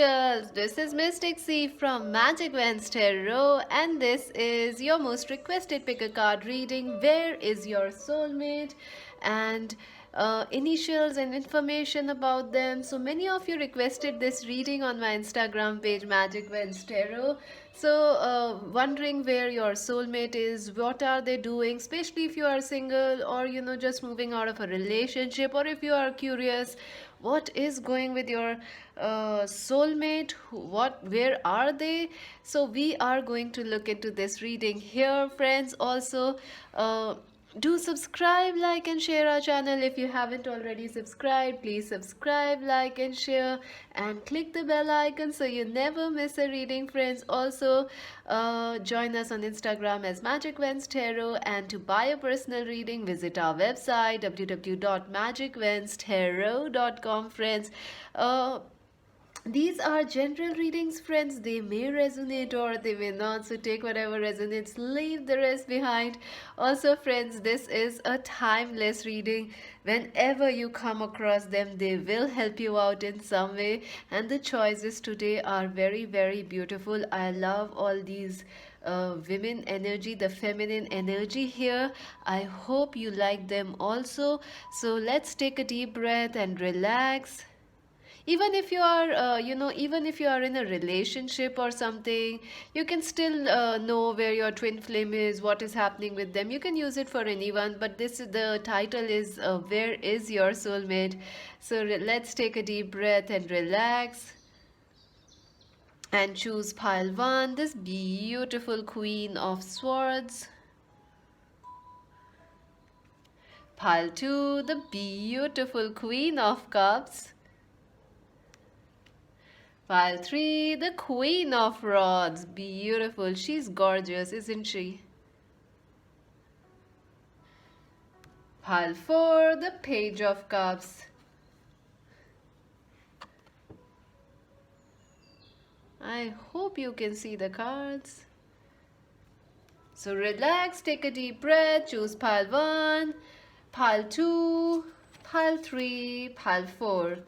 angels, this is Mystic C from Magic Vans Tarot, and this is your most requested pick a card reading. Where is your soulmate? And initials and information about them. So many of you requested this reading on my Instagram page, Magic Vans Tarot. So wondering where your soulmate is, what are they doing, especially if you are single or just moving out of a relationship, or if you are curious what is going with your soulmate, where are they. So we are going to look into this reading here, friends. Also, do subscribe, like and share our channel. If you haven't already subscribed, please subscribe, like and share, and click the bell icon so you never miss a reading, friends. Also, join us on Instagram as Magic Vans Tarot, and to buy a personal reading, visit our website www.magicvanstarot.com, friends. These are general readings, friends. They may resonate or they may not, so take whatever resonates, leave the rest behind. Also, friends, this is a timeless reading. Whenever you come across them, they will help you out in some way, and the choices today are very, very beautiful. I love all these women energy, the feminine energy here. I hope you like them also. So let's take a deep breath and relax. Even if you are even if you are in a relationship or something, you can still know where your twin flame is, what is happening with them. You can use it for anyone, but this is the title is where is your soulmate. So let's take a deep breath and relax, and choose pile 1, this beautiful Queen of Swords. Pile 2, the beautiful Queen of Cups. Pile 3, the Queen of Rods. Beautiful. She's gorgeous, isn't she? Pile 4, the Page of Cups. I hope you can see the cards. So relax, take a deep breath, choose pile 1, pile 2, pile 3, pile 4.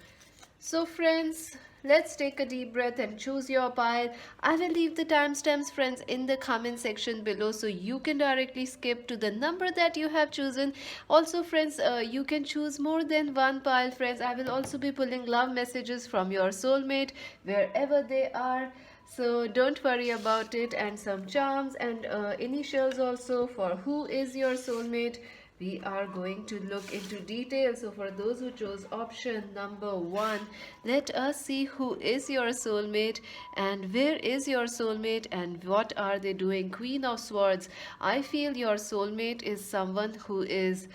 So friends, let's take a deep breath and choose your pile. I will leave the timestamps, friends, in the comment section below, so you can directly skip to the number that you have chosen. Also, friends, you can choose more than one pile, friends. I will also be pulling love messages from your soulmate wherever they are. So don't worry about it, and some charms and initials also for who is your soulmate. We are going to look into detail. So for those who chose option number 1, let us see who is your soulmate and where is your soulmate and what are they doing. Queen of Swords. I feel your soulmate is someone who is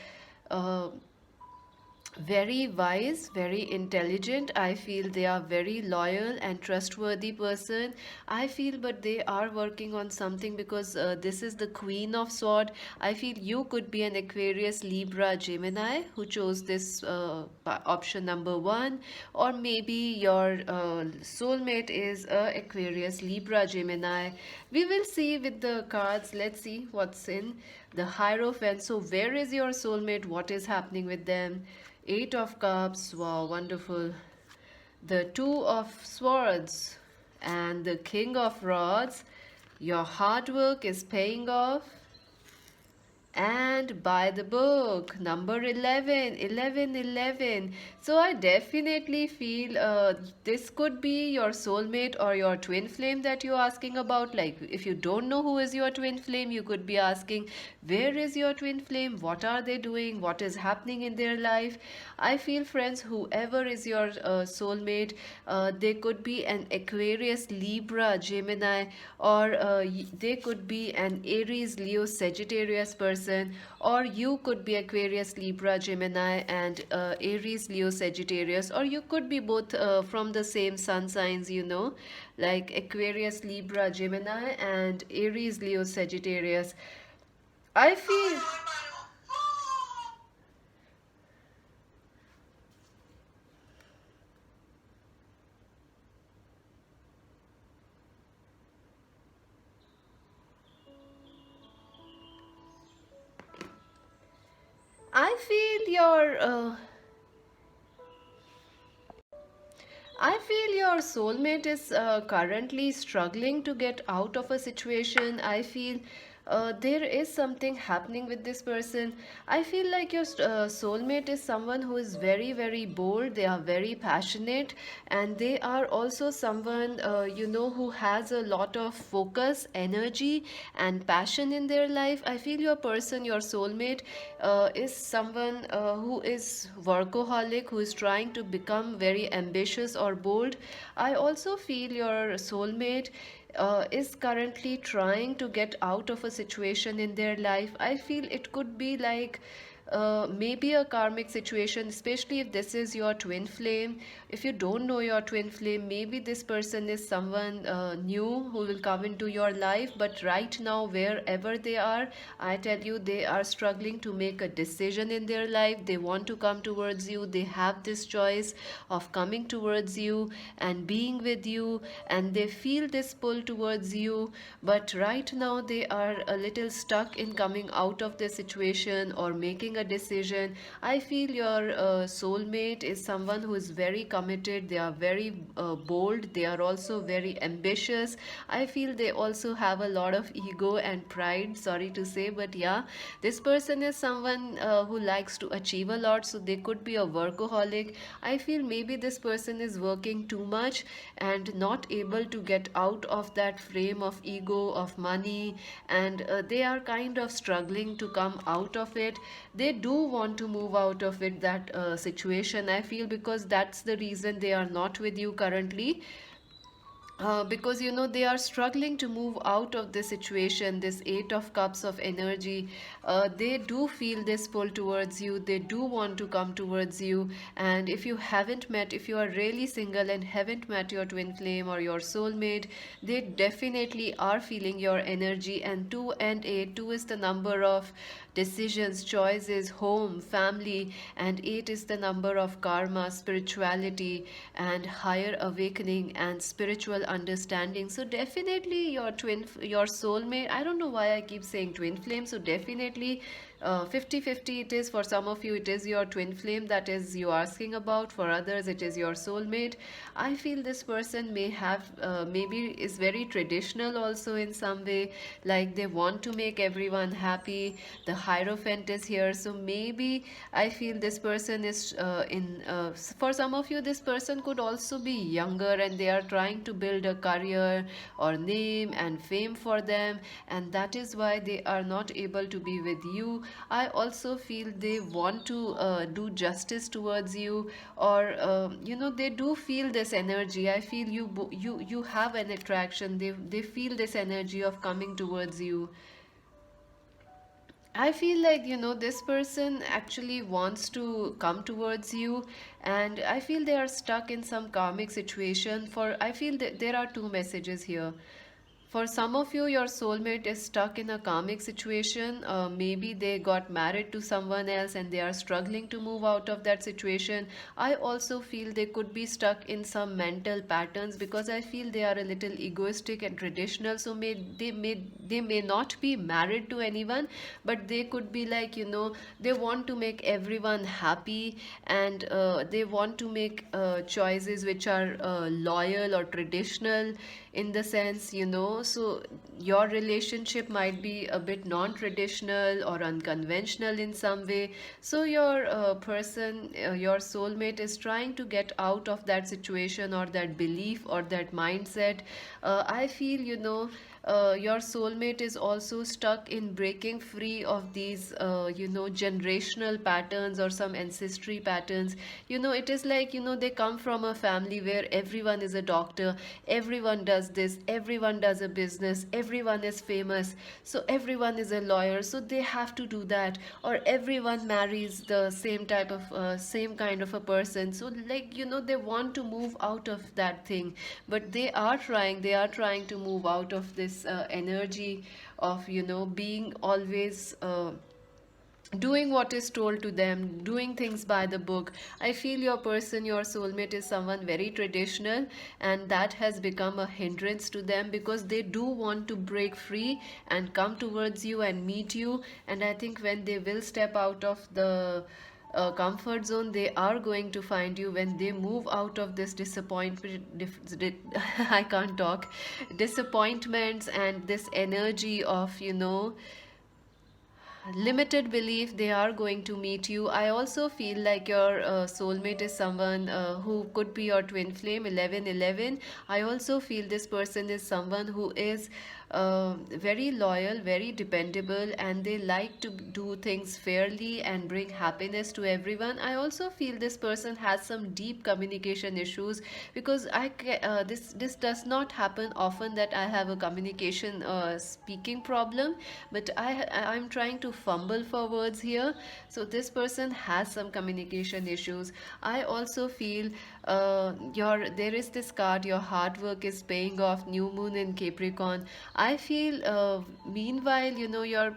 uh, very wise, very intelligent. I feel they are very loyal and trustworthy person. I feel, but they are working on something, because this is the Queen of Sword. I feel you could be an Aquarius, Libra, Gemini who chose this option number 1, or maybe your soulmate is Aquarius, Libra, Gemini. We will see with the cards. Let's see what's in the Hierophant. So where is your soulmate? What is happening with them? 8 of Cups, wow, wonderful. The 2 of Swords and the King of Rods. Your hard work is paying off. And by the book, number 11, 11, 11. So I definitely feel this could be your soulmate or your twin flame that you're asking about. Like, if you don't know who is your twin flame, you could be asking, where is your twin flame? What are they doing? What is happening in their life? I feel, friends, whoever is your soulmate, they could be an Aquarius, Libra, Gemini, or they could be an Aries, Leo, Sagittarius person, or you could be Aquarius, Libra, Gemini, and Aries, Leo, Sagittarius, or you could be both from the same sun signs, like Aquarius, Libra, Gemini, and Aries, Leo, Sagittarius. I feel I feel your I feel your soulmate is currently struggling to get out of a situation. I feel there is something happening with this person. I feel like your soulmate is someone who is very, very bold. They are very passionate, and they are also someone, who has a lot of focus, energy, and passion in their life. I feel your person, your soulmate, is someone who is workaholic, who is trying to become very ambitious or bold. I also feel your soulmate is currently trying to get out of a situation in their life. I feel it could be like maybe a karmic situation, especially if this is your twin flame. If you don't know your twin flame, maybe this person is someone new who will come into your life, but right now, wherever they are, I tell you, they are struggling to make a decision in their life. They want to come towards you. They have this choice of coming towards you and being with you, and they feel this pull towards you, but right now they are a little stuck in coming out of the situation or making a decision. I feel your soulmate is someone who is very committed. They are very bold. They are also very ambitious. I feel they also have a lot of ego and pride, sorry to say, but yeah, this person is someone who likes to achieve a lot, so they could be a workaholic. I feel maybe this person is working too much and not able to get out of that frame of ego, of money, and they are kind of struggling to come out of it. They do want to move out of it, that situation, I feel, because that's the reason they are not with you currently. Because they are struggling to move out of this situation, this eight of cups of energy. They do feel this pull towards you. They do want to come towards you. And if you haven't met, if you are really single and haven't met your twin flame or your soulmate, they definitely are feeling your energy. And 2 and 8, 2 is the number of decisions, choices, home, family, and 8 is the number of karma, spirituality, and higher awakening and spiritual understanding. So definitely your soulmate, I don't know why I keep saying twin flame, so definitely 50-50 it is. For some of you it is your twin flame that is you asking about, for others it is your soulmate. I feel this person may have maybe is very traditional also in some way, like they want to make everyone happy. The hierophant is here, so maybe I feel this person is for some of you this person could also be younger and they are trying to build a career or name and fame for them, and that is why they are not able to be with you. I also feel they want to do justice towards you, or they do feel this energy. I feel you have an attraction. They feel this energy of coming towards you. I feel like, this person actually wants to come towards you, and I feel they are stuck in some karmic situation. I feel that there are two messages here. For some of you, your soulmate is stuck in a karmic situation. Maybe they got married to someone else and they are struggling to move out of that situation. I also feel they could be stuck in some mental patterns, because I feel they are a little egoistic and traditional. So they may not be married to anyone, but they could be like, they want to make everyone happy, and they want to make choices which are loyal or traditional, in the sense, so your relationship might be a bit non-traditional or unconventional in some way. So your person, your soulmate is trying to get out of that situation or that belief or that mindset. I feel, your soulmate is also stuck in breaking free of these generational patterns or some ancestry patterns. It is like, they come from a family where everyone is a doctor, everyone does this, everyone does a business, everyone is famous, so everyone is a lawyer, so they have to do that, or everyone marries the same kind of a person. So like, they want to move out of that thing, but they are trying to move out of this energy of being always doing what is told to them, doing things by the book. I feel your person, your soulmate, is someone very traditional, and that has become a hindrance to them, because they do want to break free and come towards you and meet you. And I think when they will step out of the comfort zone. They are going to find you when they move out of this disappointment. I can't talk. Disappointments and this energy of, limited belief. They are going to meet you. I also feel like your soulmate is someone who could be your twin flame, 1111. I also feel this person is someone who is very loyal, very dependable, and they like to do things fairly and bring happiness to everyone. I also feel this person has some deep communication issues, because this does not happen often that I have a communication speaking problem, but I'm trying to fumble for words here. So this person has some communication issues. I also feel there is this card, your hard work is paying off, new moon in Capricorn. I feel meanwhile, your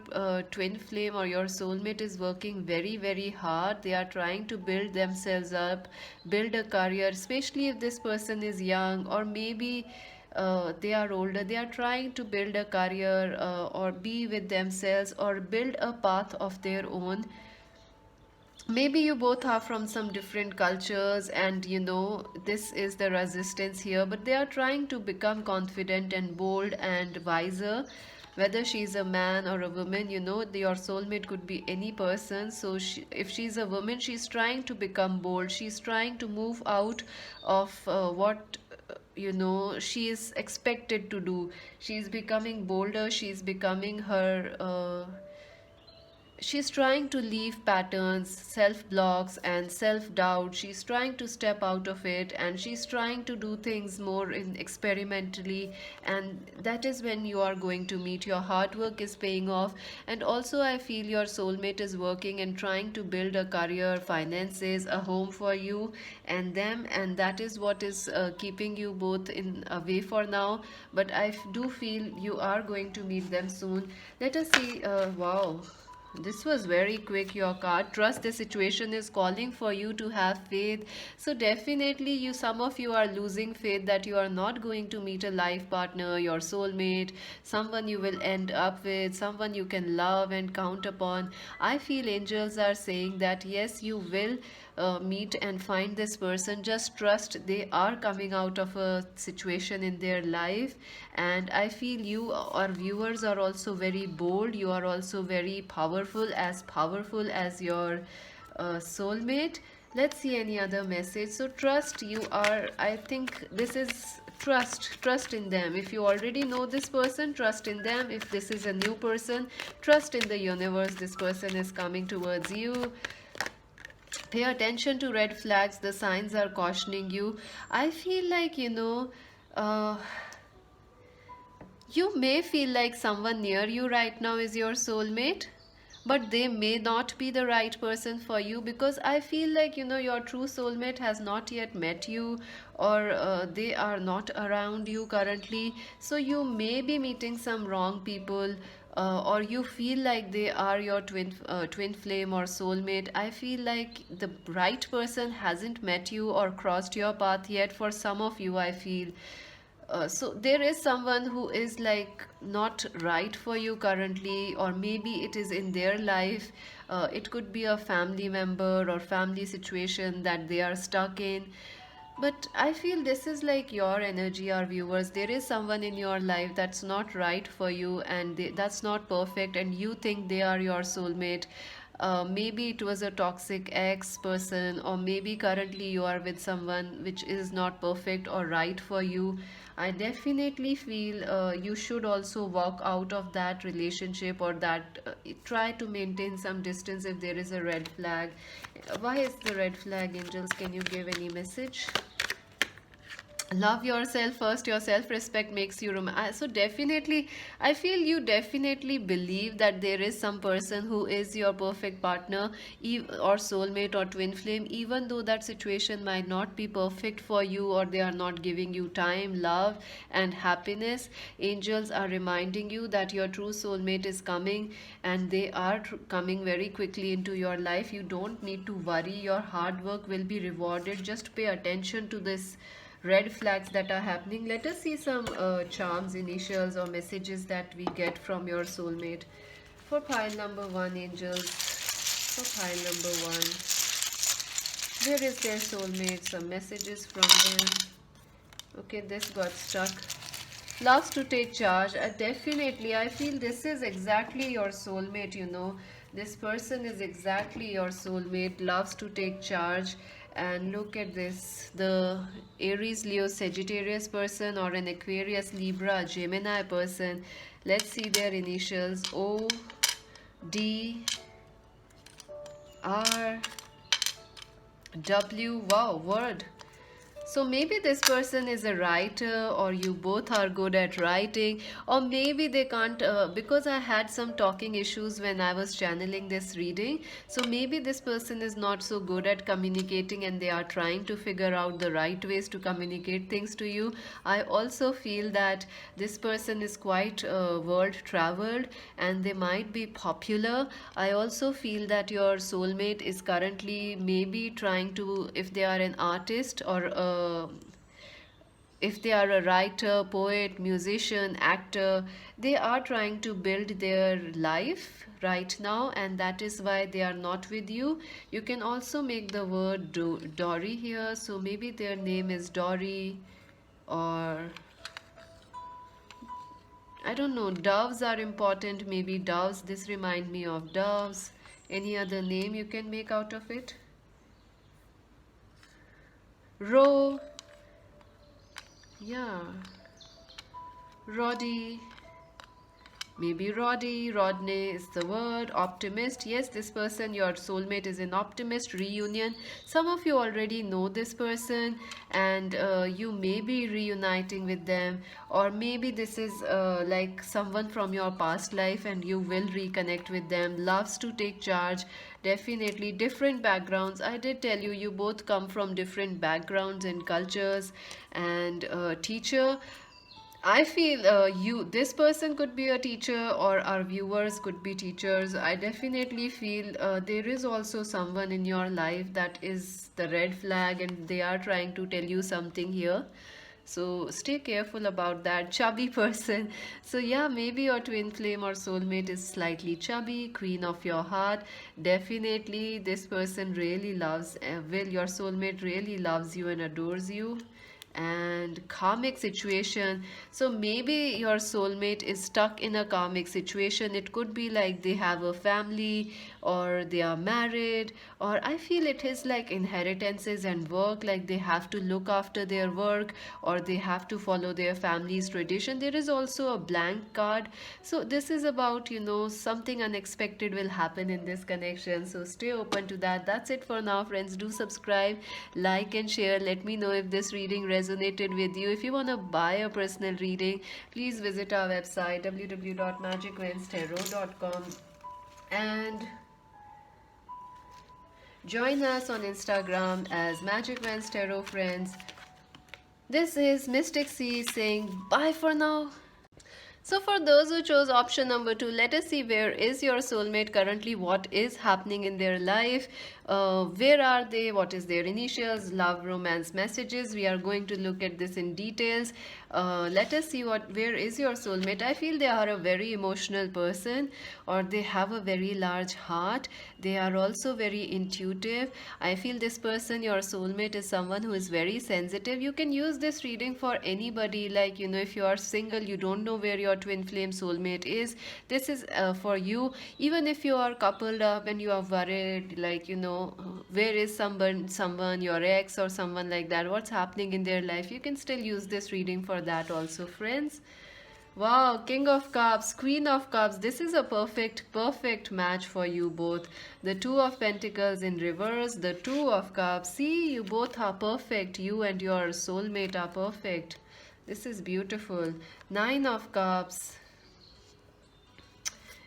twin flame or your soulmate is working very, very hard. They are trying to build themselves up, build a career, especially if this person is young, or maybe they are older. They are trying to build a career, or be with themselves, or build a path of their own. Maybe you both are from some different cultures, and this is the resistance here, but they are trying to become confident and bold and wiser. Whether she's a man or a woman, your soulmate could be any person. So if she's a woman, she's trying to become bold. She's trying to move out of what she is expected to do. She's becoming bolder. She's trying to leave patterns, self blocks, and self doubt. She's trying to step out of it, and she's trying to do things more experimentally. And that is when you are going to meet. Your hard work is paying off. And also, I feel your soulmate is working and trying to build a career, finances, a home for you and them. And that is what is keeping you both in away for now. But I do feel you are going to meet them soon. Let us see. Wow. This was very quick, your card. Trust the situation is calling for you to have faith. So definitely some of you are losing faith that you are not going to meet a life partner, your soulmate, someone you will end up with, someone you can love and count upon. I feel angels are saying that yes, you will meet and find this person. Just trust, they are coming out of a situation in their life. And I feel you, our viewers, are also very bold. You are also very powerful as your soulmate. Let's see any other message. So trust, I think this is trust in them. If you already know this person, trust in them. If this is a new person, trust in the universe. This person is coming towards you. Pay attention to red flags. The signs are cautioning you. I feel like, you may feel like someone near you right now is your soulmate, but they may not be the right person for you, because I feel like, your true soulmate has not yet met you, or they are not around you currently. So you may be meeting some wrong people, or you feel like they are your twin flame or soulmate. I feel like the right person hasn't met you or crossed your path yet for some of you, I feel. So there is someone who is like not right for you currently, or maybe it is in their life. It could be a family member or family situation that they are stuck in. But I feel this is like your energy, our viewers. There is someone in your life that's not right for you, and that's not perfect, and you think they are your soulmate. Maybe it was a toxic ex person, or maybe currently you are with someone which is not perfect or right for you. I definitely feel you should also walk out of that relationship, or that try to maintain some distance if there is a red flag. Why is the red flag, angels? Can you give any message? Love yourself first. Your self-respect makes you so definitely I feel you definitely believe that there is some person who is your perfect partner, or soulmate or twin flame, even though that situation might not be perfect for you, or they are not giving you time, love and happiness. Angels are reminding you that your true soulmate is coming, and they are coming very quickly into your life. You don't need to worry. Your hard work will be rewarded. Just pay attention to this red flags that are happening. Let us see some charms, initials, or messages that we get from your soulmate. For pile number one, angels. For pile number one. Where is their soulmate? Some messages from them. Okay, this got stuck. Loves to take charge. Definitely, I feel this is exactly your soulmate, you know. This person is exactly your soulmate, loves to take charge. And look at this, the Aries, Leo, Sagittarius person, or an Aquarius, Libra, Gemini person. Let's see their initials. O, D, R, W. Wow, word. So maybe this person is a writer, or you both are good at writing, or maybe they can't, because I had some talking issues when I was channeling this reading. So maybe this person is not so good at communicating and they are trying to figure out the right ways to communicate things to you. I also feel that this person is quite world traveled and they might be popular. I also feel that your soulmate is currently maybe trying to, if they are an artist, or if they are a writer, poet, musician, actor, they are trying to build their life right now, and that is why they are not with you. You can also make the word Dory here, so maybe their name is Dory, or I don't know, doves are important, maybe doves. This remind me of doves. Any other name you can make out of it? Ro, yeah, Roddy, maybe Roddy, Rodney is the word. Optimist, yes, this person, your soulmate, is an optimist. Reunion, some of you already know this person, and you may be reuniting with them, or maybe this is like someone from your past life and you will reconnect with them. Loves to take charge. Definitely different backgrounds. I did tell you, you both come from different backgrounds and cultures. And teacher, I feel this person could be a teacher, or our viewers could be teachers. I definitely feel there is also someone in your life that is the red flag and they are trying to tell you something here. So stay careful about that chubby person. So yeah, maybe your twin flame or soulmate is slightly chubby, queen of your heart. Definitely this person really loves, your soulmate really loves you and adores you. And karmic situation, so maybe your soulmate is stuck in a karmic situation. It could be like they have a family, or they are married, or I feel it is like inheritances and work, like they have to look after their work, or they have to follow their family's tradition. There is also a blank card, so this is about, you know, something unexpected will happen in this connection. So stay open to that. That's it for now, friends. Do subscribe, like and share. Let me know if this reading resonated with you. If you want to buy a personal reading, please visit our website www.magicwenstarot.com and join us on Instagram as Magic Vans Tarot Friends. This is Mystic C saying bye for now. So for those who chose option number 2, let us see where is your soulmate currently, what is happening in their life, where are they, what is their initials, love, romance, messages. We are going to look at this in details. Let us see where is your soulmate. I feel they are a very emotional person, or they have a very large heart. They are also very intuitive. I feel this person, your soulmate, is someone who is very sensitive. You can use this reading for anybody, like, you know, if you are single, you don't know where your twin flame soulmate is, this is for you. Even if you are coupled up and you are worried, like, you know, where is someone, your ex or someone like that, what's happening in their life, you can still use this reading for that also, friends. Wow, King of Cups, Queen of Cups. This is a perfect match for you both. The Two of Pentacles in reverse, the Two of Cups. See, you both are perfect. You and your soulmate are perfect. This is beautiful. Nine of Cups.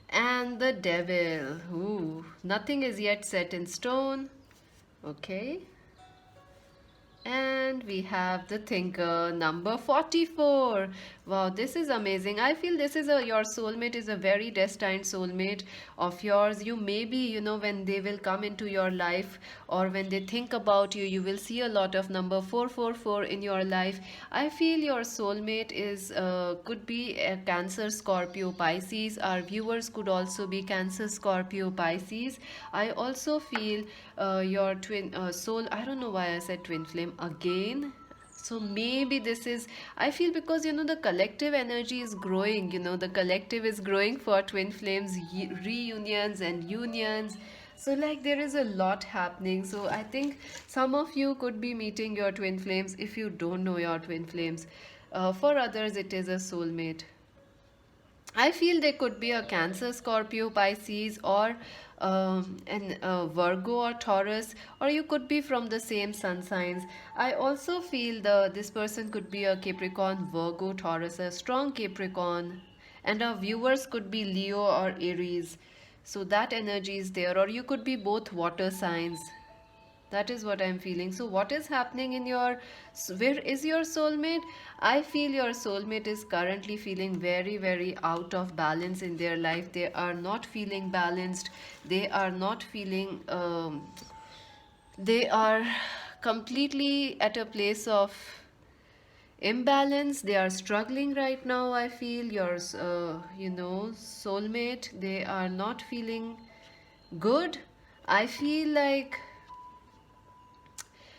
And the Devil. Ooh, nothing is yet set in stone. Okay. And And we have the thinker number 44. Wow, this is amazing. I feel this is your soulmate is a very destined soulmate of yours. You maybe, when they will come into your life or when they think about you, you will see a lot of number 444 in your life. I feel your soulmate is could be a Cancer, Scorpio, Pisces. Our viewers could also be Cancer, Scorpio, Pisces. I also feel your twin soul. I don't know why I said twin flame again. So maybe this is, I feel, because the collective energy is growing, the collective is growing for twin flames reunions and unions. So like there is a lot happening. So I think some of you could be meeting your twin flames if you don't know your twin flames. For others, it is a soulmate. I feel they could be a Cancer, Scorpio, Pisces, or an Virgo or Taurus, or you could be from the same sun signs. I also feel this person could be a Capricorn, Virgo, Taurus, a strong Capricorn, and our viewers could be Leo or Aries. So that energy is there, or you could be both water signs. That is what I'm feeling. So what is happening in your, where is your soulmate? I feel your soulmate is currently feeling very, very out of balance in their life. They are not feeling balanced. They are not feeling, they are completely at a place of imbalance. They are struggling right now. I feel your, soulmate, they are not feeling good. I feel like,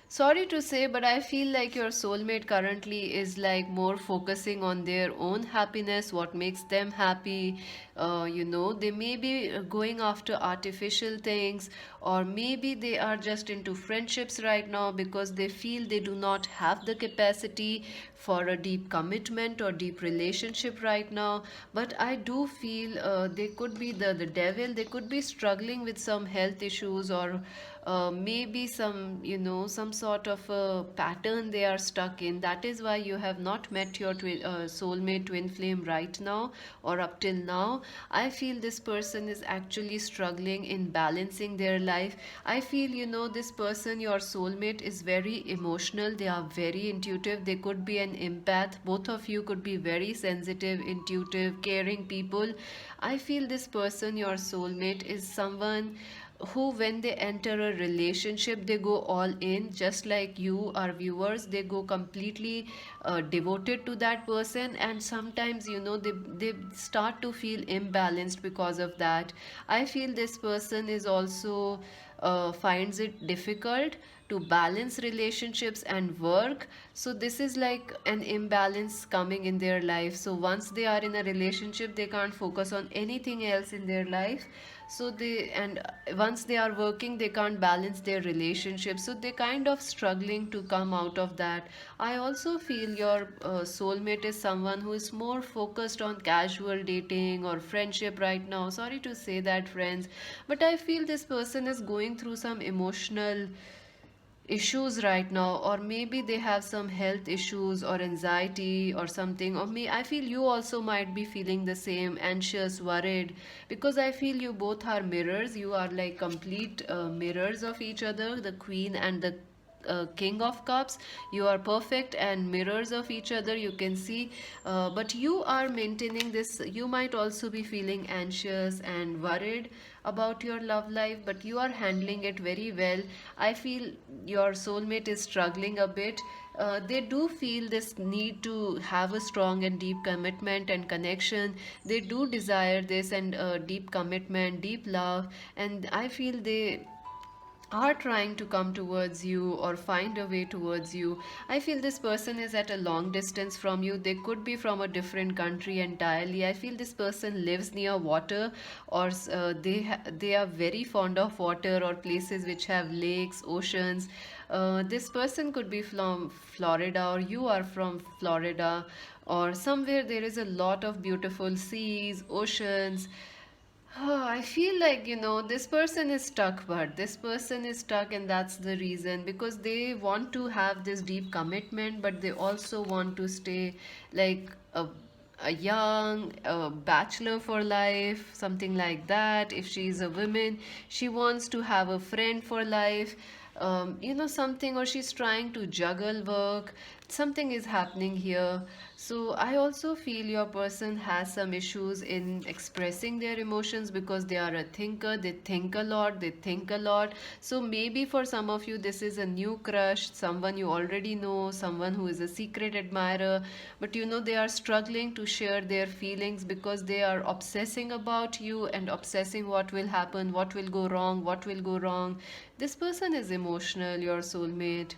sorry to say, but I feel like your soulmate currently is like more focusing on their own happiness, what makes them happy. They may be going after artificial things, or maybe they are just into friendships right now because they feel they do not have the capacity for a deep commitment or deep relationship right now. But I do feel they could be the devil. They could be struggling with some health issues, or maybe some sort of a pattern they are stuck in. That is why you have not met your soulmate twin flame right now or up till now. I feel this person is actually struggling in balancing their life. I feel this person, your soulmate, is very emotional. They are very intuitive. They could be an empath. Both of you could be very sensitive, intuitive, caring people. I feel this person, your soulmate, is someone who, when they enter a relationship, they go all in, just like you, our viewers. They go completely devoted to that person, and sometimes they start to feel imbalanced because of that. I feel this person is also finds it difficult to balance relationships and work. So this is like an imbalance coming in their life. So once they are in a relationship, they can't focus on anything else in their life. So once they are working, they can't balance their relationship. So they kind of struggling to come out of that. I also feel your soulmate is someone who is more focused on casual dating or friendship right now. Sorry to say that, friends, but I feel this person is going through some emotional issues right now, or maybe they have some health issues or anxiety or something. Or me, I feel you also might be feeling the same, anxious, worried, because I feel you both are mirrors. You are like complete mirrors of each other, the queen and the king of cups. You are perfect and mirrors of each other, you can see. But you are maintaining this. You might also be feeling anxious and worried about your love life, but you are handling it very well. I feel your soulmate is struggling a bit. They do feel this need to have a strong and deep commitment and connection. They do desire this, and deep commitment, deep love, and I feel they are trying to come towards you or find a way towards you. I feel this person is at a long distance from you. They could be from a different country entirely. I feel this person lives near water, or they are very fond of water or places which have lakes, oceans. This person could be from Florida, or you are from Florida, or somewhere there is a lot of beautiful seas, oceans. I feel like, this person is stuck, but this person is stuck, and that's the reason, because they want to have this deep commitment, but they also want to stay like a young bachelor for life, something like that. If she is a woman, she wants to have a friend for life. something, or she's trying to juggle work. Something is happening here. So I also feel your person has some issues in expressing their emotions because they are a thinker. They think a lot, they think a lot. So maybe for some of you this is a new crush, someone you already know, someone who is a secret admirer, but they are struggling to share their feelings because they are obsessing about you and obsessing what will happen, what will go wrong, what will go wrong. This person is emotional, your soulmate.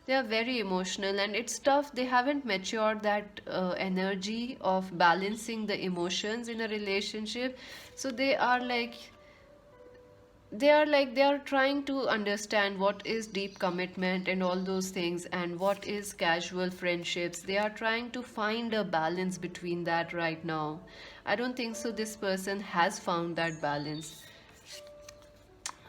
They are very emotional, and it's tough. They haven't matured that energy of balancing the emotions in a relationship. So they are trying to understand what is deep commitment and all those things, and what is casual friendships. They are trying to find a balance between that right now. I don't think so this person has found that balance.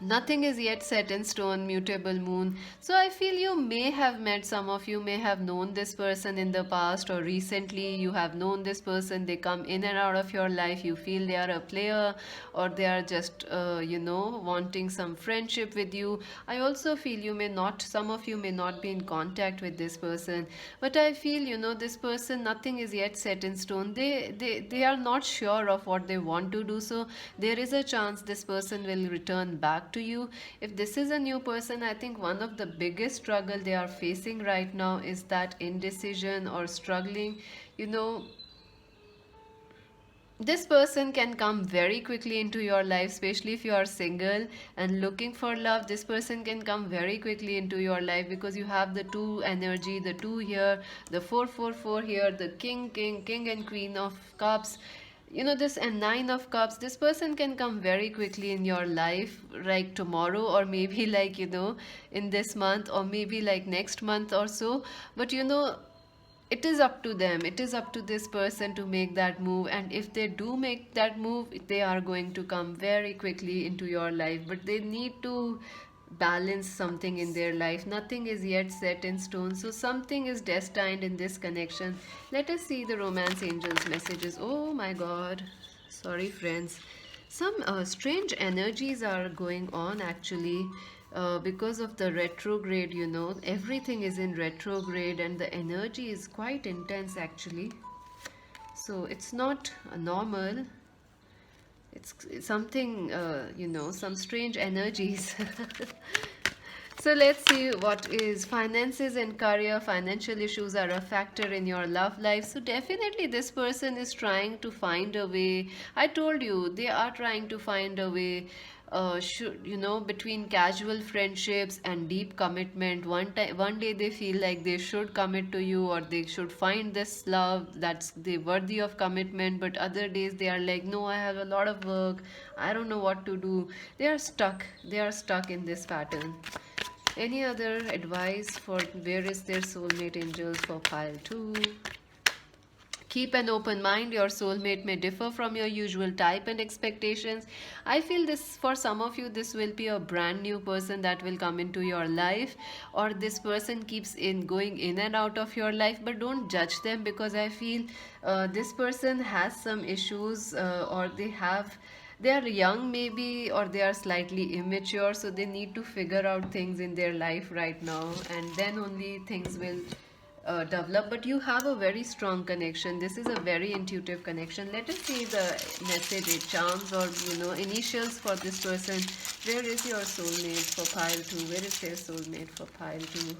Nothing is yet set in stone, mutable moon. So I feel you may have met, some of you may have known this person in the past, or recently you have known this person. They come in and out of your life. You feel they are a player, or they are just, wanting some friendship with you. I also feel some of you may not be in contact with this person. But I feel, this person, nothing is yet set in stone. They are not sure of what they want to do. So there is a chance this person will return back to you. If this is a new person, I think one of the biggest struggle they are facing right now is that indecision or struggling. You know, this person can come very quickly into your life, especially if you are single and looking for love. This person can come very quickly into your life because you have the two energy, the two here, the 444 here, the king and queen of cups. This and nine of cups. This person can come very quickly in your life, like tomorrow, or maybe like in this month, or maybe like next month or so. But it is up to them, it is up to this person to make that move. And if they do make that move, they are going to come very quickly into your life. But they need to balance something in their life. Nothing is yet set in stone, so something is destined in this connection. Let us see the romance angels messages. Oh my god, sorry friends, some strange energies are going on actually, because of the retrograde. Everything is in retrograde and the energy is quite intense actually. So it's not normal. It's something, some strange energies. So let's see what is finances and career. Financial issues are a factor in your love life. So definitely this person is trying to find a way. I told you they are trying to find a way. Between casual friendships and deep commitment. One day they feel like they should commit to you, or they should find this love that's they worthy of commitment. But other days they are like, no, I have a lot of work. I don't know what to do. They are stuck. They are stuck in this pattern. Any other advice for where is their soulmate angels for pile 2? Keep an open mind. Your soulmate may differ from your usual type and expectations. I feel this, for some of you, this will be a brand new person that will come into your life, or this person keeps going in and out of your life. But don't judge them, because I feel this person has some issues, or they are young maybe, or they are slightly immature, so they need to figure out things in their life right now, and then only things will develop. But you have a very strong connection. This is a very intuitive connection. Let us see the message, it charms, or initials for this person. Where is your soulmate for pile 2? Where is their soulmate for pile 2?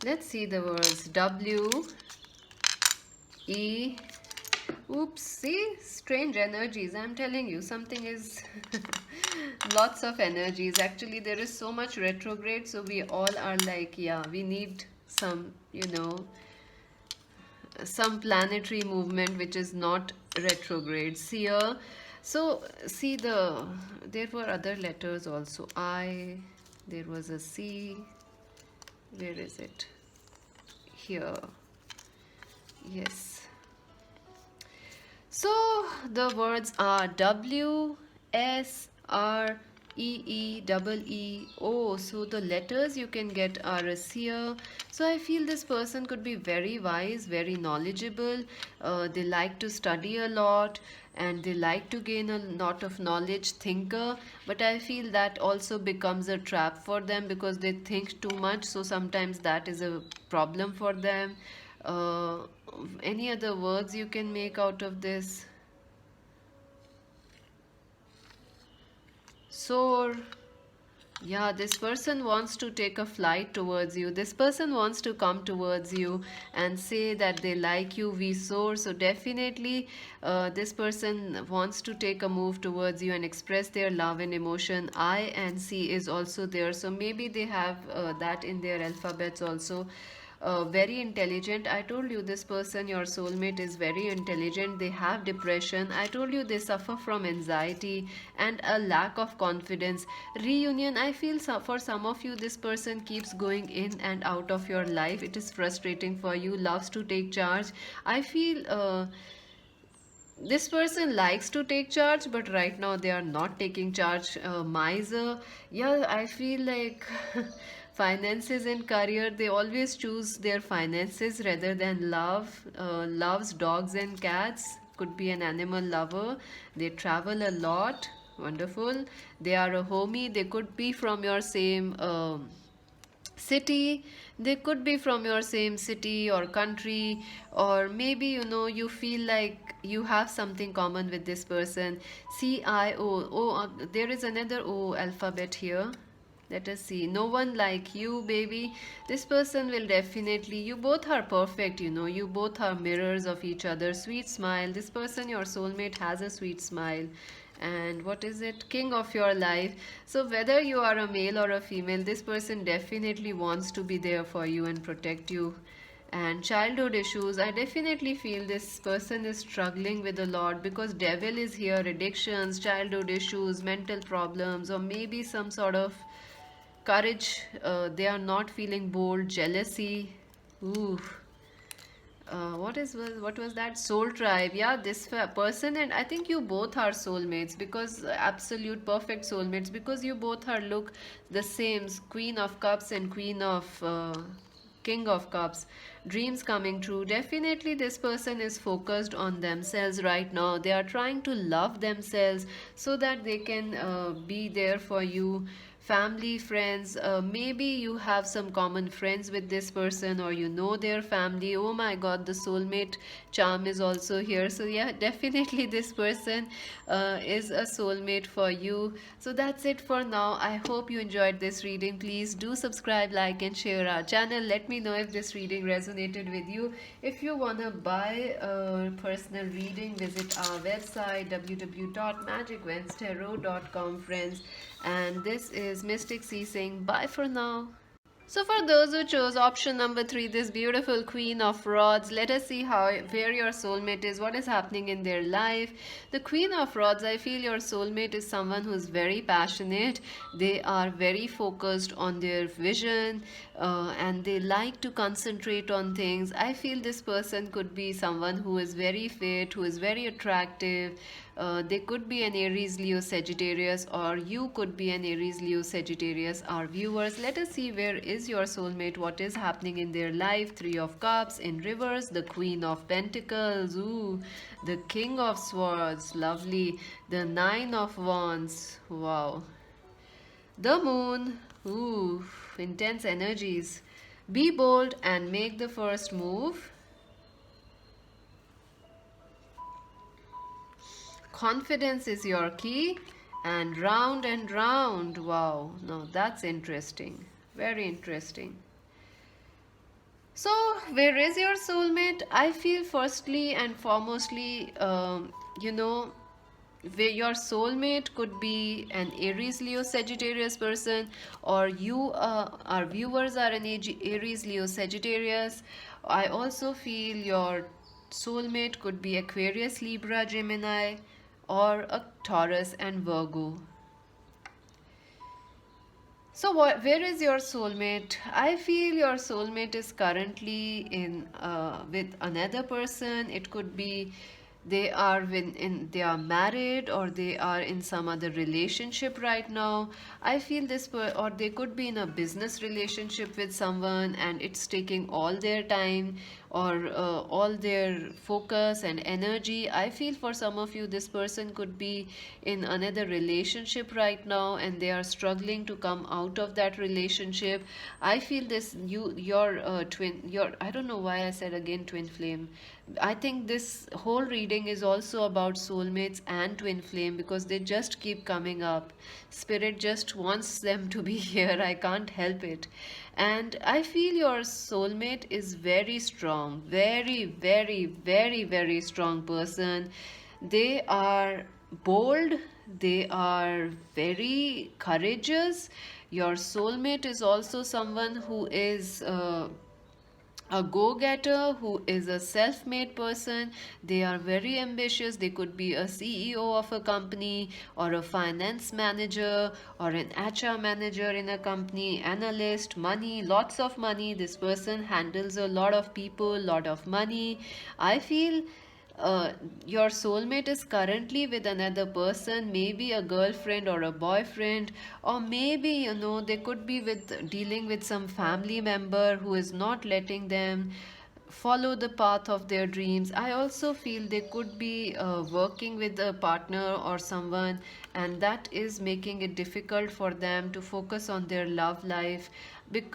Let's see the words W, E. Oops, see, strange energies. I'm telling you, something is lots of energies. Actually, there is so much retrograde, so we all are like, yeah, we need some, some planetary movement which is not retrograde. See here. So, see there were other letters also. I, there was a C. Where is it? Here. Yes. So the words are W, S, R, E-E-double-E-O. So the letters you can get are a seer. So I feel this person could be very wise, very knowledgeable. They like to study a lot and they like to gain a lot of knowledge, thinker. But I feel that also becomes a trap for them because they think too much. So sometimes that is a problem for them. Uh, any other words you can make out of this? Soar. Yeah, this person wants to take a flight towards you. This person wants to come towards you and say that they like you. We soar. So definitely, this person wants to take a move towards you and express their love and emotion. I and C is also there. So maybe they have that in their alphabets also. Very intelligent. I told you this person, your soulmate, is very intelligent. They have depression. I told you they suffer from anxiety and a lack of confidence. Reunion, I feel for some of you, this person keeps going in and out of your life. It is frustrating for you, loves to take charge. I feel this person likes to take charge, but right now they are not taking charge. Miser, yeah, I feel like finances and career, they always choose their finances rather than love. Loves dogs and cats, could be an animal lover. They travel a lot. Wonderful. They are a homie. They could be from your same city. They could be from your same city or country, or maybe you feel like you have something common with this person. CIO. There is another O alphabet here. Let us see. No one like you, baby. This person will definitely, you both are perfect, you both are mirrors of each other. Sweet smile. This person, your soulmate, has a sweet smile. And what is it? King of your life. So whether you are a male or a female, this person definitely wants to be there for you and protect you. And childhood issues, I definitely feel this person is struggling with a lot because devil is here. Addictions, childhood issues, mental problems, or maybe some sort of courage. They are not feeling bold. Jealousy. Ooh. What was that? Soul tribe. Yeah, this person, and I think you both are soulmates, because absolute perfect soulmates, because you both are look the same. Queen of Cups and Queen of King of Cups. Dreams coming true. Definitely this person is focused on themselves right now. They are trying to love themselves so that they can be there for you. Family, friends, maybe you have some common friends with this person, or their family. Oh my god, the soulmate charm is also here. So yeah, definitely this person is a soulmate for you. So that's it for now. I hope you enjoyed this reading. Please do subscribe, like and share our channel. Let me know if this reading resonated with you. If you want to buy a personal reading, visit our website www.magicventstarot.com, friends. And this is Mystic C saying bye for now. So for those who chose option number 3, this beautiful Queen of Rods, let us see where your soulmate is, what is happening in their life. The Queen of Rods, I feel your soulmate is someone who is very passionate. They are very focused on their vision, and they like to concentrate on things. I feel this person could be someone who is very fit, who is very attractive. They could be an Aries, Leo, Sagittarius, or you could be an Aries, Leo, Sagittarius. Our viewers, let us see where is your soulmate, what is happening in their life. 3 of Cups in reverse, the Queen of Pentacles, ooh, the King of Swords, lovely, the 9 of Wands, wow, the Moon, ooh, intense energies. Be bold and make the first move. Confidence is your key. And round. Wow, no, that's interesting. Very interesting. So, where is your soulmate? I feel firstly and foremostly, where your soulmate could be an Aries, Leo, Sagittarius person, or you, our viewers, are an Aries, Leo, Sagittarius. I also feel your soulmate could be Aquarius, Libra, Gemini, or a Taurus and Virgo. So where is your soulmate? I feel your soulmate is currently in with another person. It could be they are they are married, or they are in some other relationship right now. I feel or they could be in a business relationship with someone, and it's taking all their time, or all their focus and energy. I feel for some of you, this person could be in another relationship right now, and they are struggling to come out of that relationship. I feel this your twin your I don't know why I said again twin flame. I think this whole reading is also about soulmates and twin flame, because they just keep coming up. Spirit just wants them to be here. I can't help it. And I feel your soulmate is very strong, very, very, very, very strong person. They are bold, they are very courageous. Your soulmate is also someone who is a go-getter, who is a self-made person. They are very ambitious. They could be a CEO of a company, or a finance manager, or an HR manager in a company, analyst, money, lots of money. This person handles a lot of people, lot of money. I feel your soulmate is currently with another person, maybe a girlfriend or a boyfriend, or maybe they could be with dealing with some family member who is not letting them follow the path of their dreams. I also feel they could be working with a partner or someone, and that is making it difficult for them to focus on their love life.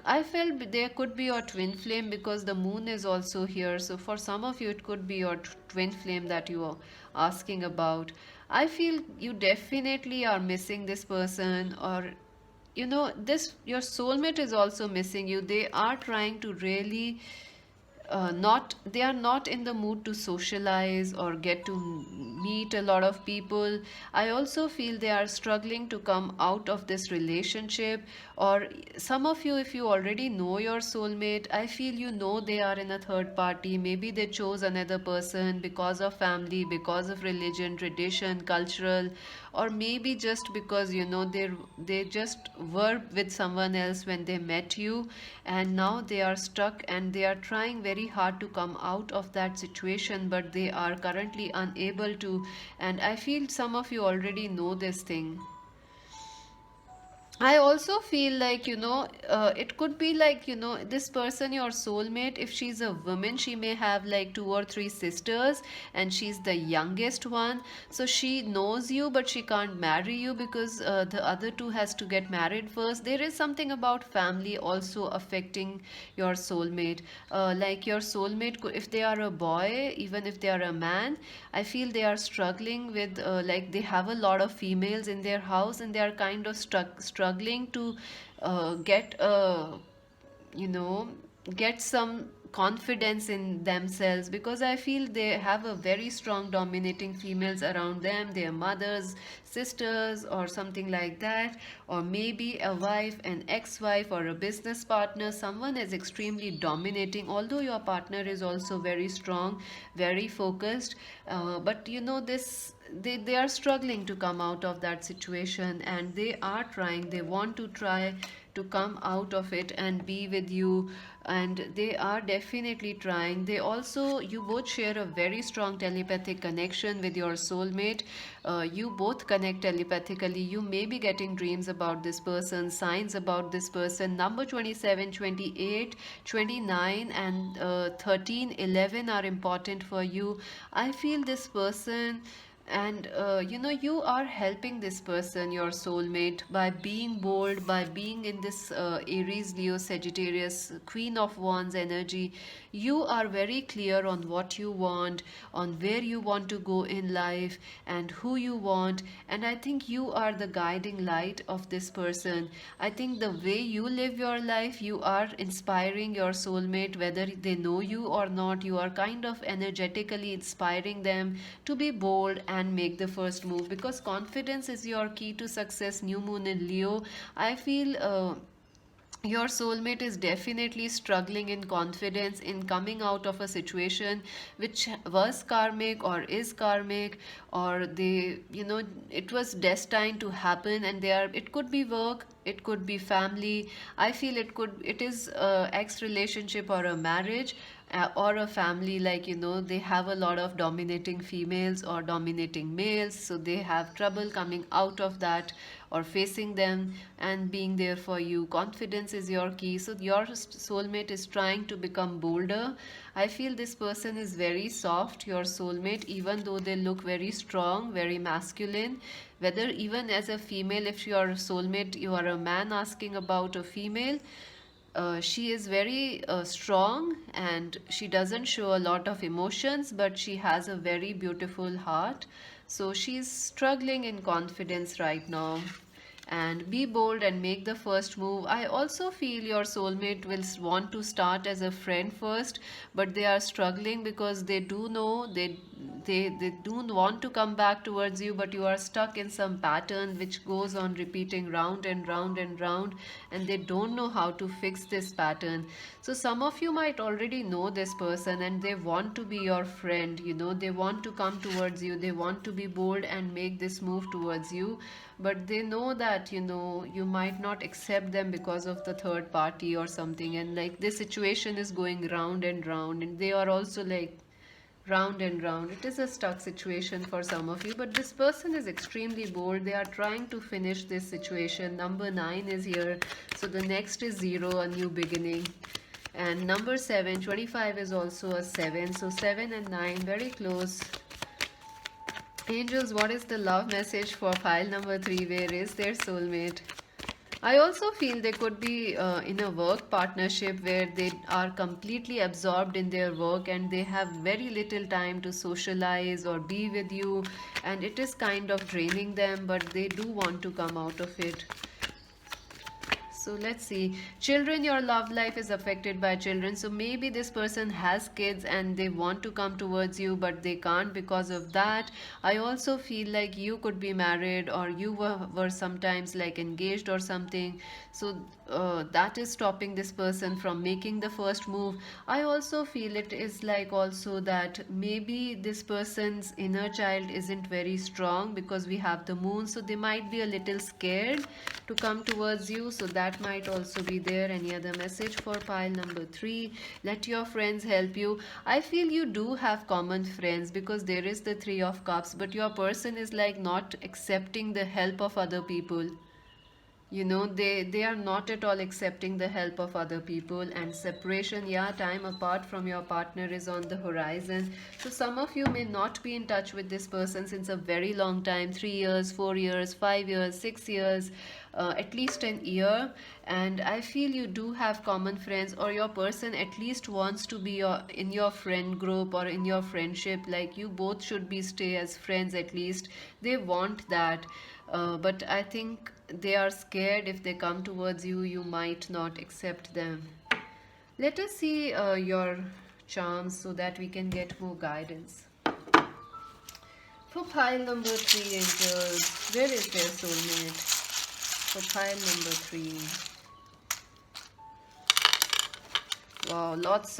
I felt there could be your twin flame, because the moon is also here. So for some of you, it could be your twin flame that you are asking about. I feel you definitely are missing this person, or this your soulmate is also missing you. They are trying to really not they are not in the mood to socialize or get to meet a lot of people. I also feel they are struggling to come out of this relationship. Or some of you, if you already know your soulmate, I feel they are in a third party. Maybe they chose another person because of family, because of religion, tradition, cultural, or maybe just because they just were with someone else when they met you, and now they are stuck and they are trying very hard to come out of that situation, but they are currently unable to. And I feel some of you already know this thing. I also feel like, it could be like, this person, your soulmate, if she's a woman, she may have like two or three sisters, and she's the youngest one. So she knows you, but she can't marry you because the other two has to get married first. There is something about family also affecting your soulmate. Like your soulmate, if they are a boy, even if they are a man, I feel they are struggling with, like they have a lot of females in their house, and they are kind of struggling to get you know get some confidence in themselves, because I feel they have a very strong dominating females around them, their mothers, sisters, or something like that. Or maybe a wife, an ex-wife, or a business partner. Someone is extremely dominating, although your partner is also very strong, very focused. But they are struggling to come out of that situation, and they want to try to come out of it and be with you, and they are definitely trying. You both share a very strong telepathic connection with your soulmate. You both connect telepathically. You may be getting dreams about this person, signs about this person. Number 27, 28, 29, and 13, 11 are important for you. I feel this person, and you are helping this person, your soulmate, by being bold, by being in this Aries, Leo, Sagittarius, Queen of Wands energy. You are very clear on what you want, on where you want to go in life, and who you want. And I think you are the guiding light of this person. I think the way you live your life, you are inspiring your soulmate, whether they know you or not. You are kind of energetically inspiring them to be bold and make the first move, because confidence is your key to success. New moon in Leo. I feel your soulmate is definitely struggling in confidence in coming out of a situation which was karmic or is karmic, or it was destined to happen, and it could be work, it could be family. I feel it is a ex relationship or a marriage. or a family, like they have a lot of dominating females or dominating males, so they have trouble coming out of that or facing them and being there for you. Confidence is your key, so your soulmate is trying to become bolder. I feel this person is very soft, your soulmate, even though they look very strong, very masculine. Whether even as a female, if your soulmate, you are a man asking about a female, she is very strong, and she doesn't show a lot of emotions, but she has a very beautiful heart. So she's struggling in confidence right now. And be bold and make the first move. I also feel your soulmate will want to start as a friend first, but they are struggling because they do know they do want to come back towards you, but you are stuck in some pattern which goes on repeating round and round and round, and they don't know how to fix this pattern. So some of you might already know this person and they want to be your friend, they want to come towards you, they want to be bold and make this move towards you, but they know that you might not accept them because of the third party or something, and like this situation is going round and round, and they are also like round and round. It is a stuck situation for some of you, but this person is extremely bold. They are trying to finish this situation. Number 9 is here, so the next is 0, a new beginning. And number 7, 25 is also a 7, so 7 and 9 very close. Angels, what is the love message for pile number 3? Where is their soulmate? I also feel they could be in a work partnership where they are completely absorbed in their work and they have very little time to socialize or be with you, and it is kind of draining them, but they do want to come out of it. So let's see. Children, your love life is affected by children. So maybe this person has kids and they want to come towards you, but they can't because of that. I also feel like you could be married, or you were sometimes like engaged or something. So that is stopping this person from making the first move. I also feel it is like also that maybe this person's inner child isn't very strong because we have the moon. So they might be a little scared to come towards you, so that might also be there. Any other message for pile number 3? Let your friends help you. I feel you do have common friends because there is the 3 of cups, but your person is like not accepting the help of other people. They are not at all accepting the help of other people. And separation, yeah, time apart from your partner is on the horizon. So some of you may not be in touch with this person since a very long time, 3 years, 4 years, 5 years, 6 years, at least an year. And I feel you do have common friends, or your person at least wants to be in your friend group or in your friendship, like you both should be stay as friends at least. They want that. But I think they are scared if they come towards you, you might not accept them. Let us see your charms so that we can get more guidance. For pile number 3, angels, where is their soulmate? For pile number 3. Wow, lots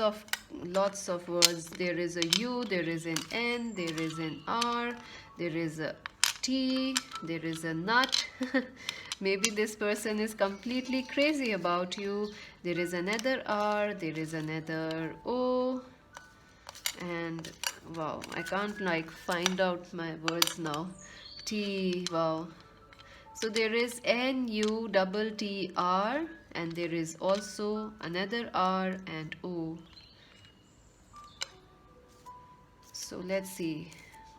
of words. There is a U, there is an N, there is an R, there is a T, there is a nut. Maybe this person is completely crazy about you. There is another R, there is another O, and wow, I can't like find out my words now. T, wow. So there is NUTTR, and there is also another R and O. So let's see.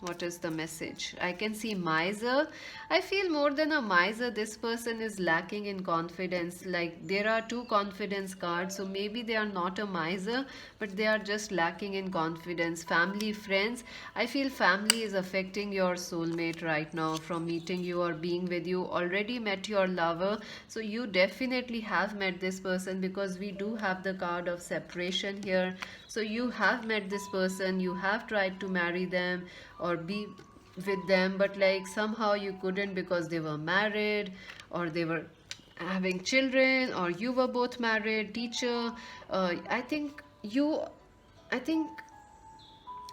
What is the message? I can see miser. I feel more than a miser, this person is lacking in confidence. Like there are 2 confidence cards, so maybe they are not a miser, but they are just lacking in confidence. Family, friends. I feel family is affecting your soulmate right now from meeting you or being with you. Already met your lover, so you definitely have met this person because we do have the card of separation here. So you have met this person, you have tried to marry them or be with them, but like somehow you couldn't because they were married or they were having children, or you were both married. Teacher, I think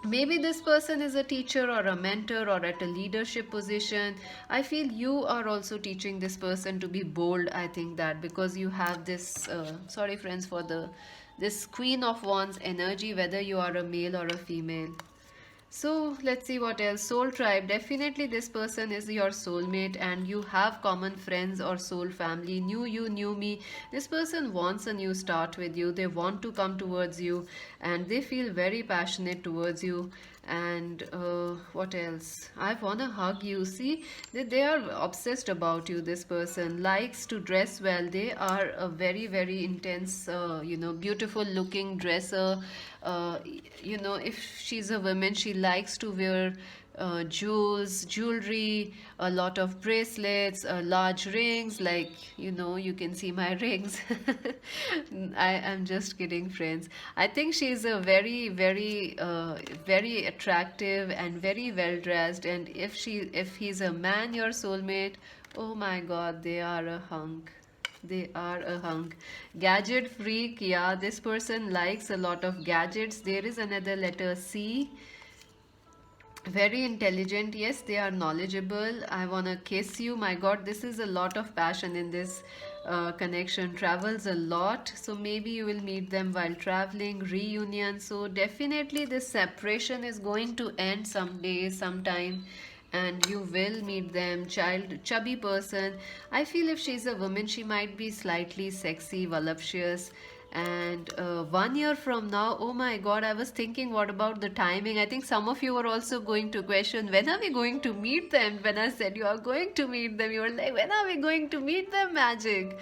maybe this person is a teacher or a mentor or at a leadership position. I feel you are also teaching this person to be bold. I think that because you have this sorry friends for the this Queen of Wands energy, whether you are a male or a female. So let's see what else. Soul tribe. Definitely this person is your soulmate and you have common friends or soul family. Knew you, knew me. This person wants a new start with you. They want to come towards you and they feel very passionate towards you. And what else? I want to hug you. See, they are obsessed about you. This person likes to dress well. They are a very, very intense, beautiful looking dresser. If she's a woman, she likes to wear jewels, jewelry, a lot of bracelets, large rings, like, you can see my rings. I am just kidding, friends. I think she's a very, very, very attractive and very well dressed. And if he's a man, your soulmate, oh my God, they are a hunk. They are a hunk. Gadget freak, yeah, this person likes a lot of gadgets. There is another letter C. Very intelligent, yes, they are knowledgeable. I wanna kiss you. My God, this is a lot of passion in this connection. Travels a lot, so maybe you will meet them while traveling. Reunion, so definitely this separation is going to end someday, sometime, and you will meet them. Chubby person. I feel if she's a woman, she might be slightly sexy, voluptuous. And 1 year from now, oh my God, I was thinking, what about the timing? I think some of you are also going to question, when are we going to meet them? When I said you are going to meet them, you were like, when are we going to meet them, Magic?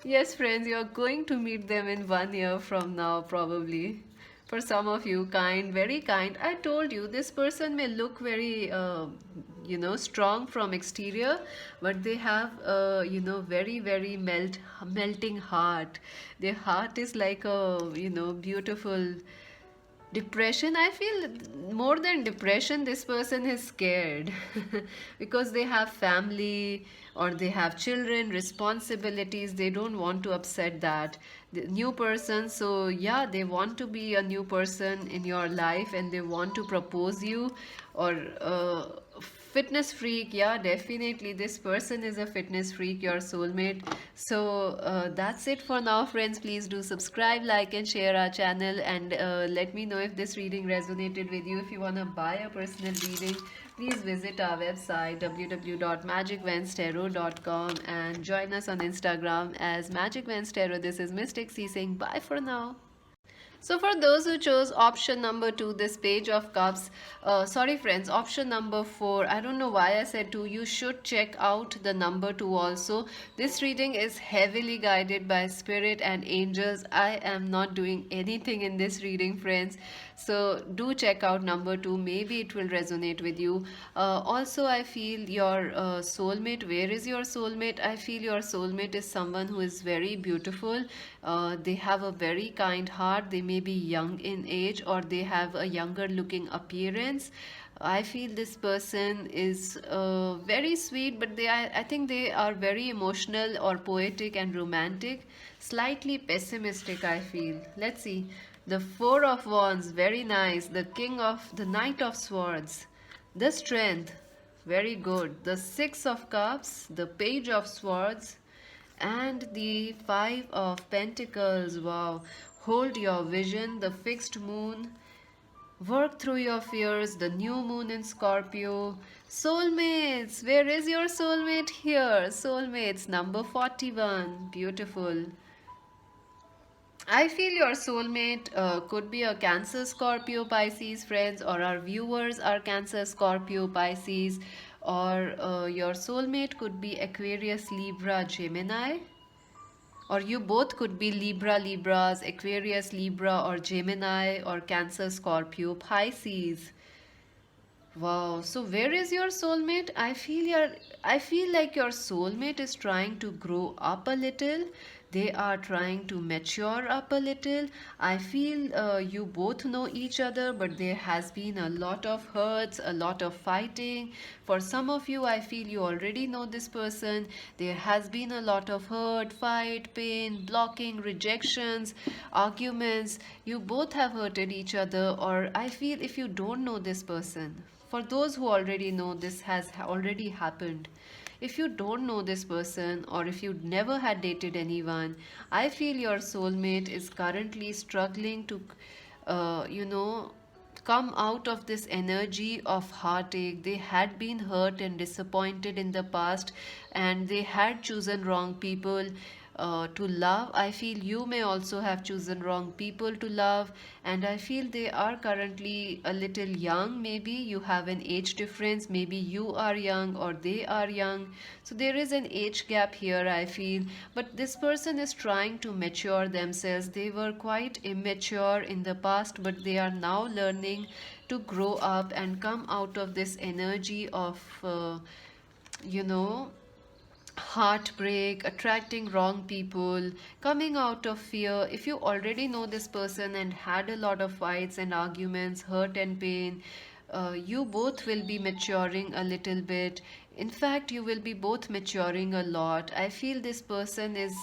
Yes, friends, you are going to meet them in 1 year from now, probably. For some of you, kind, very kind. I told you, this person may look very strong from exterior, but they have very, very melting heart. Their heart is like a beautiful depression. I feel more than depression, this person is scared because they have family or they have children, responsibilities. They don't want to upset that the new person. So yeah, they want to be a new person in your life and they want to propose you. Or fitness freak, yeah, definitely this person is a fitness freak, your soulmate. So that's it for now, friends. Please do subscribe, like and share our channel, and let me know if this reading resonated with you. If you want to buy a personal reading, please visit our website www.magicvenstarot.com and join us on Instagram as Magic Vens Tarot. This is Mystic C saying bye for now. So for those who chose option number 2, this Page of Cups, sorry friends, option number 4, I don't know why I said 2, you should check out the number 2 also. This reading is heavily guided by spirit and angels. I am not doing anything in this reading, friends. So do check out number 2, maybe it will resonate with you. Also, I feel your soulmate, where is your soulmate? I feel your soulmate is someone who is very beautiful. They have a very kind heart. They may be young in age or they have a younger looking appearance. I feel this person is very sweet, but I think they are very emotional or poetic and romantic. Slightly pessimistic, I feel. Let's see. The Four of Wands, very nice. The Knight of Swords. The Strength, very good. The Six of Cups, the Page of Swords, and the Five of Pentacles. Wow. Hold your vision, the Fixed Moon. Work through your fears, the New Moon in Scorpio. Soulmates, where is your soulmate? Here. Soulmates, number 41. Beautiful. I feel your soulmate could be a Cancer, Scorpio, Pisces, friends, or our viewers are Cancer, Scorpio, Pisces, or your soulmate could be Aquarius, Libra, Gemini, or you both could be Libras, Aquarius, Libra, or Gemini, or Cancer, Scorpio, Pisces. Wow, so where is your soulmate? I feel like your soulmate is trying to grow up a little. They are trying to mature up a little. I feel you both know each other, but there has been a lot of hurts, a lot of fighting. For some of you, I feel you already know this person. There has been a lot of hurt, fight, pain, blocking, rejections, arguments. You both have hurted each other, or I feel if you don't know this person, for those who already know, this has already happened. If you don't know this person, or if you never had dated anyone, I feel your soulmate is currently struggling to you know, come out of this energy of heartache. They had been hurt and disappointed in the past, and they had chosen wrong people to love. I feel you may also have chosen wrong people to love, and I feel they are currently a little young. Maybe you have an age difference, maybe you are young or they are young. So there is an age gap here, I feel. But this person is trying to mature themselves. They were quite immature in the past, but they are now learning to grow up and come out of this energy of, you know, heartbreak, attracting wrong people, coming out of fear. If you already know this person and had a lot of fights and arguments, hurt and pain, you both will be maturing a little bit. In fact, you will be both maturing a lot. I feel this person is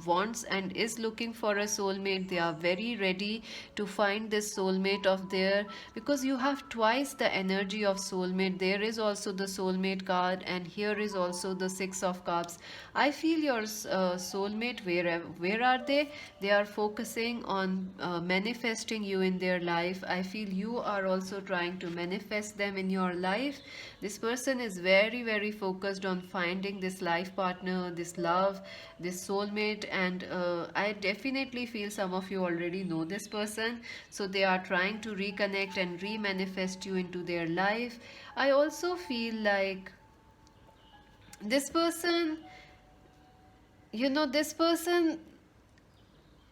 wants and is looking for a soulmate. They are very ready to find this soulmate of their, because you have twice the energy of soulmate. There is also the soulmate card, and here is also the Six of Cups. I feel your soulmate, where are they? They are focusing on manifesting you in their life. I feel you are also trying to manifest them in your life. This person is very focused on finding this life partner, this love, this soulmate, and I definitely feel some of you already know this person, so they are trying to reconnect and re-manifest you into their life. I also feel like this person, you know, this person,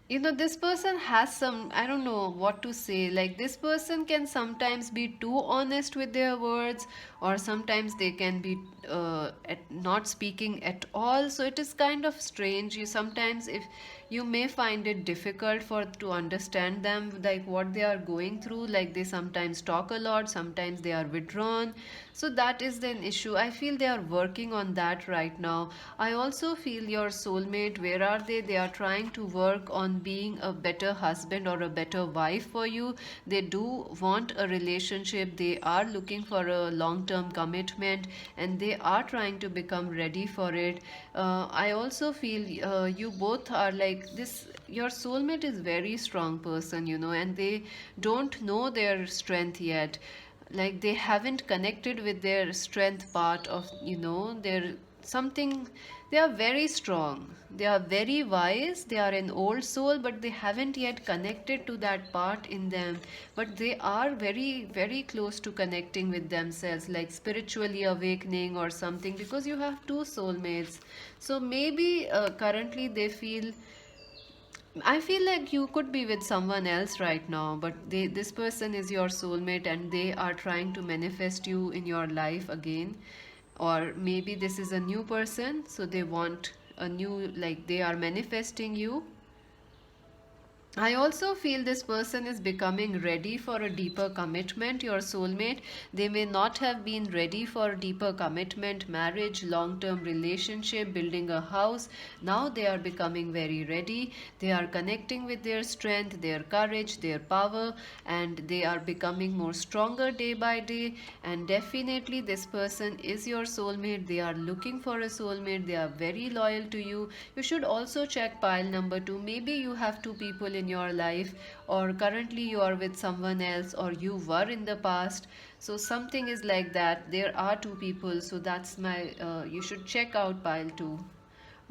this person has some, I don't know what to say. Like, this person can sometimes be too honest with their words, or sometimes they can be not speaking at all. So it is kind of strange. You sometimes, if you may find it difficult for to understand them, like what they are going through. Like, they sometimes talk a lot, sometimes they are withdrawn. So that is an issue. I feel they are working on that right now. I also feel your soulmate, where are they? They are trying to work on being a better husband or a better wife for you. They do want a relationship. They are looking for a long-term commitment, and they are trying to become ready for it. I also feel you both are like this. Your soulmate is very strong person, and they don't know their strength yet. Like, they haven't connected with their strength part of, their something. They are very strong, they are very wise, they are an old soul, but they haven't yet connected to that part in them. But they are very close to connecting with themselves, like spiritually awakening or something, because you have two soulmates. So maybe currently they feel, I feel like you could be with someone else right now, but this person is your soulmate, and they are trying to manifest you in your life again. Or maybe this is a new person, so they want a new, like, they are manifesting you. I also feel this person is becoming ready for a deeper commitment, your soulmate. They may not have been ready for deeper commitment, marriage, long-term relationship, building a house. Now they are becoming very ready. They are connecting with their strength, their courage, their power, and they are becoming more stronger day by day. And definitely this person is your soulmate. They are looking for a soulmate. They are very loyal to you. You should also check pile number 2. Maybe you have two people in your life, or currently you are with someone else, or you were in the past. So something is like that. There are two people. So that's my you should check out pile 2.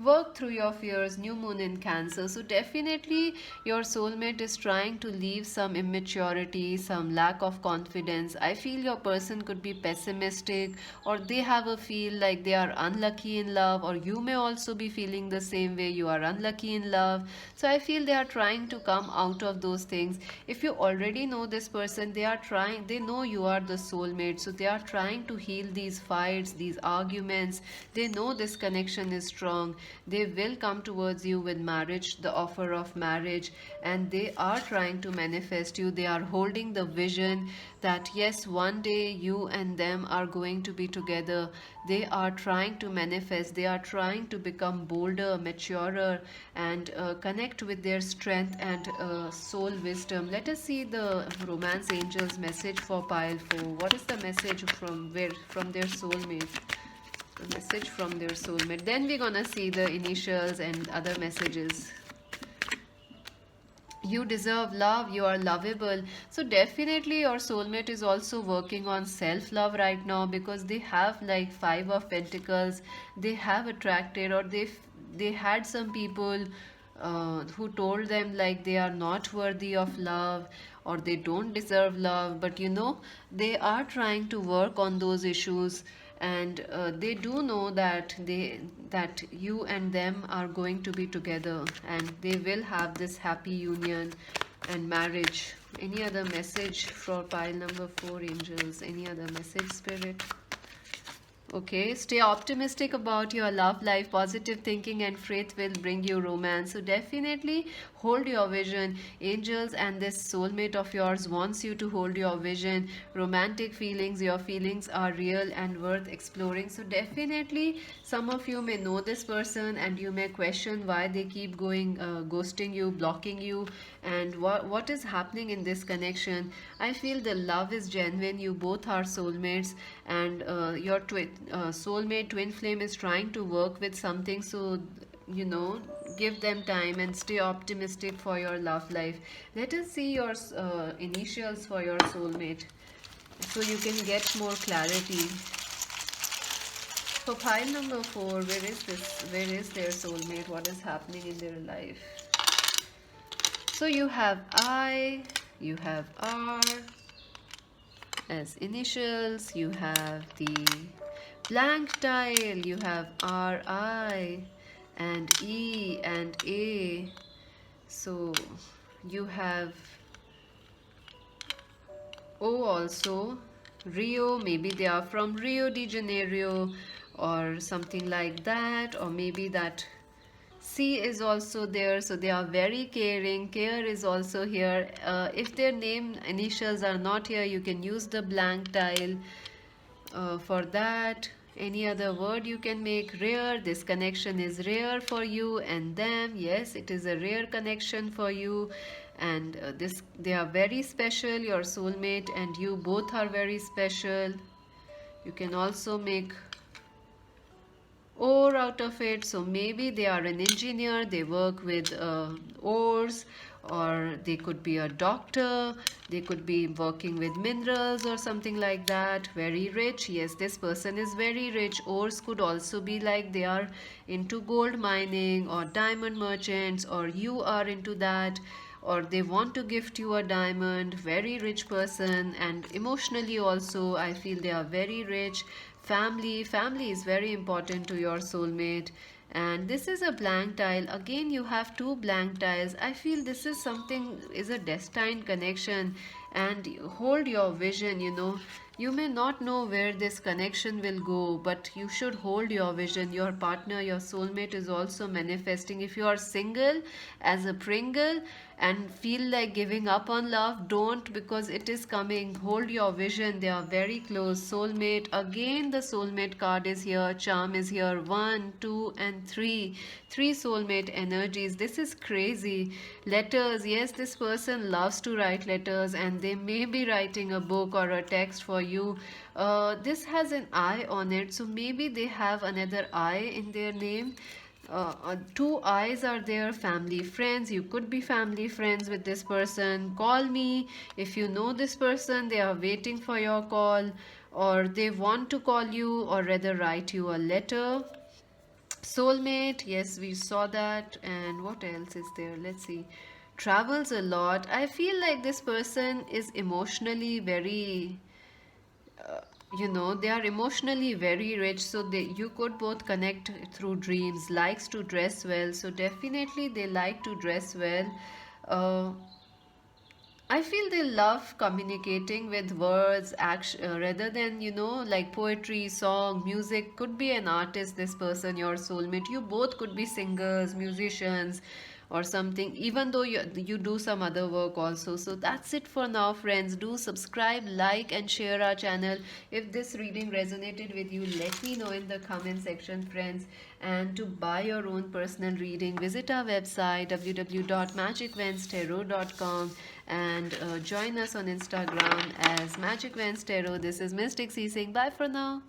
Work through your fears, new moon in Cancer. So definitely your soulmate is trying to leave some immaturity, some lack of confidence. I feel your person could be pessimistic, or they have a feel like they are unlucky in love, or you may also be feeling the same way, you are unlucky in love. So I feel they are trying to come out of those things. If you already know this person, they know you are the soulmate, so they are trying to heal these fights, these arguments. They know this connection is strong. They will come towards you with marriage, the offer of marriage, and they are trying to manifest you. They are holding the vision that yes, one day you and them are going to be together. They are trying to manifest. They are trying to become bolder, maturer, and connect with their strength and soul wisdom. Let us see the romance angels message for pile 4. What is the message from their soulmate? A message from their soulmate. Then we're gonna see the initials and other messages. You deserve love, you are lovable. So definitely your soulmate is also working on self love right now, because they have like 5 of Pentacles. They have attracted, or they had some people who told them like they are not worthy of love, or they don't deserve love. But they are trying to work on those issues, and they do know that you and them are going to be together, and they will have this happy union and marriage. Any other message for pile number 4, angels? Any other message, spirit? Okay, stay optimistic about your love life. Positive thinking and faith will bring you romance. So definitely hold your vision. Angels and this soulmate of yours wants you to hold your vision. Romantic feelings, your feelings are real and worth exploring. So definitely some of you may know this person, and you may question why they keep going, ghosting you, blocking you, and what is happening in this connection. I feel the love is genuine. You both are soulmates, and your soulmate twin flame is trying to work with something. So give them time and stay optimistic for your love life. Let us see your initials for your soulmate, so you can get more clarity. For pile number 4, where is their soulmate? What is happening in their life? So you have I, you have R as initials, you have the blank tile, you have RI and E and A. So you have O also, Rio. Maybe they are from Rio de Janeiro or something like that, or maybe that C is also there. So they are very caring. Care is also here. If their name initials are not here, you can use the blank tile for that. Any other word you can make. Rare. This connection is rare for you and them. Yes, it is a rare connection for you, and they are very special. Your soulmate and you both are very special. You can also make ore out of it. So maybe they are an engineer, they work with ores, or they could be a doctor, they could be working with minerals or something like that. Very rich. Yes, this person is very rich. Ores could also be like they are into gold mining or diamond merchants, or you are into that, or they want to gift you a diamond. Very rich person, and emotionally also I feel they are very rich. Family is very important to your soulmate. And this is a blank tile. Again, you have 2 blank tiles. I feel this is something, is a destined connection, and hold your vision. You may not know where this connection will go, but you should hold your vision. Your partner, your soulmate is also manifesting. If you are single as a Pringle and feel like giving up on love, don't, because it is coming. Hold your vision. They are very close. Soulmate. Again, the soulmate card is here. Charm is here. 1, 2, and 3. 3 soulmate energies. This is crazy. Letters. Yes, this person loves to write letters, and they may be writing a book or a text for you. This has an I on it, so maybe they have another I in their name. 2 eyes are there. Family, friends. You could be family friends with this person. Call me if you know this person. They are waiting for your call, or they want to call you, or rather write you a letter. Soulmate, yes, we saw that. And what else is there? Let's see. Travels a lot. I feel like this person is emotionally very they are emotionally very rich, so you could both connect through dreams. Likes to dress well, so definitely they like to dress well. uh, I feel they love communicating with words, action, rather than, like poetry, song, music. Could be an artist, this person, your soulmate. You both could be singers, musicians, or something, even though you do some other work also. So that's it for now, friends. Do subscribe, like, and share our channel. If this reading resonated with you, let me know in the comment section, friends. And to buy your own personal reading, visit our website www.magicventstarot.com, and join us on Instagram as Magic Vents Tarot. This is Mystic C saying bye for now.